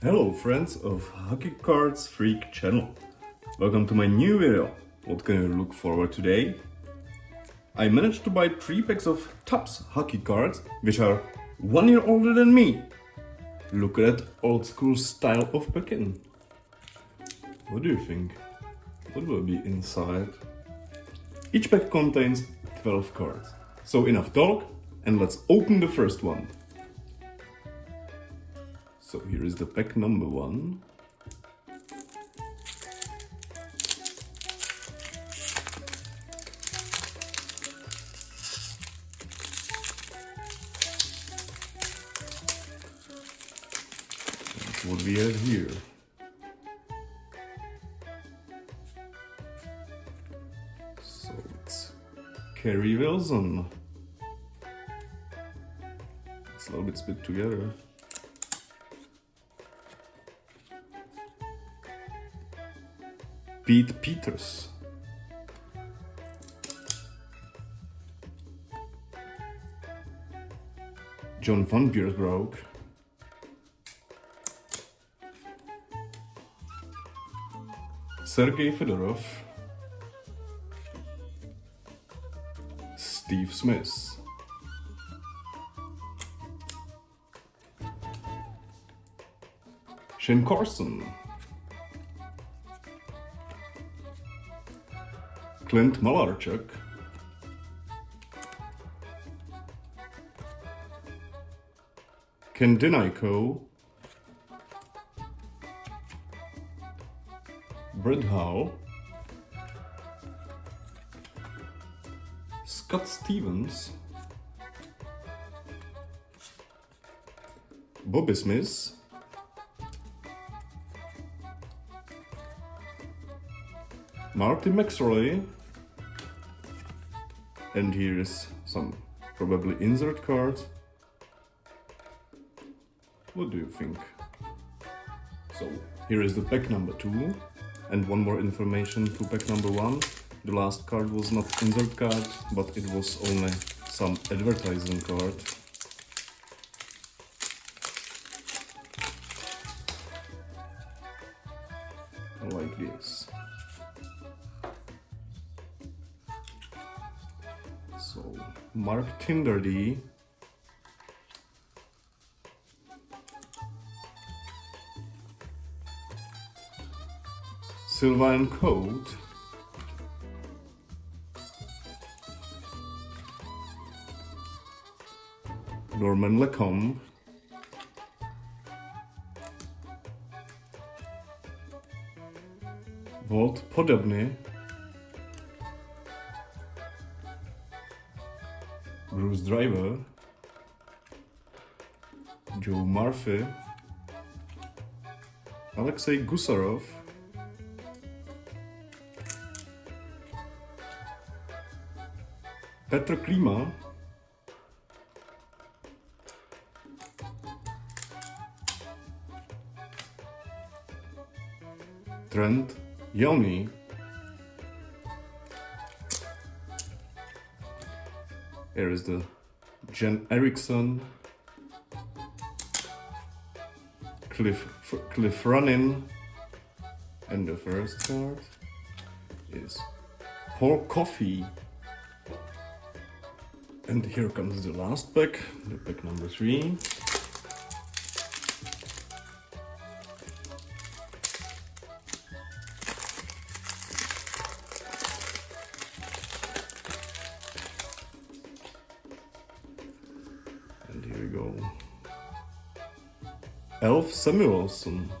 Hello friends of Hockey Cards Freak channel. Welcome to my new video. What can you look forward today? I managed to buy 3 packs of Topps hockey cards, which are 1 year older than me. Look at that old school style of packing. What do you think? What will be inside? Each pack contains 12 cards. So enough talk, and let's open the first one. So here is the pack number 1. What we have here. So it's Kerry Wilson. It's a little bit split together. Pete Peters. John van Beersbroek. Sergei Fedorov. Steve Smith. Shane Carson. Clint Malarchuk. Ken Denico. Brett Howe. Scott Stevens. Bobby Smith. Marty McSorley. And here is some probably insert cards. What do you think? So here is the pack number 2. And one more information to pack number 1. The last card was not insert card, but it was only some advertising card. Like this. So Mark Tinderdy. Sylvain Cote. Norman Lecombe. Walt Podobny. Bruce Driver. Joe Murphy. Alexei Gusarov. Petr Klima. Trent Yoni. Here is the Jen Eriksson. Cliff Runnin. And the first card is Paul Coffey. And here comes the last pack, the pack number 3. And here we go. Elf Samuelson.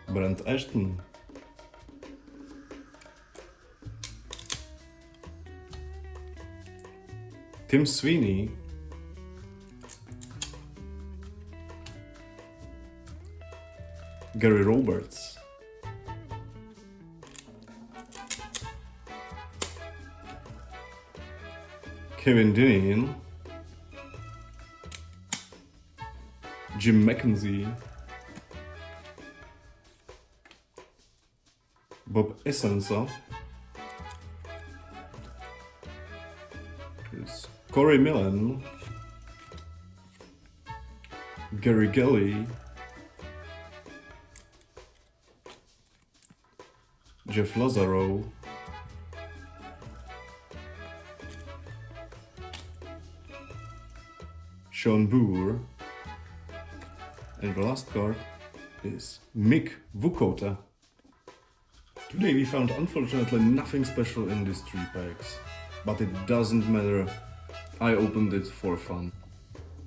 Brent Ashton. Tim Sweeney. Gary Roberts. Kevin Dineen. Jim McKenzie. Bob Essensa. is Corey Millen, Gary Gelly, Jeff Lazaro, Sean Boer, and the last card is Mick Vukota. Today we found unfortunately nothing special in these 3 packs, but it doesn't matter, I opened it for fun.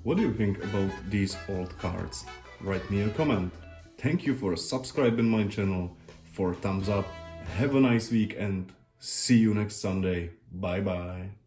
What do you think about these old cards? Write me a comment. Thank you for subscribing my channel, for thumbs up, have a nice week and see you next Sunday. Bye bye.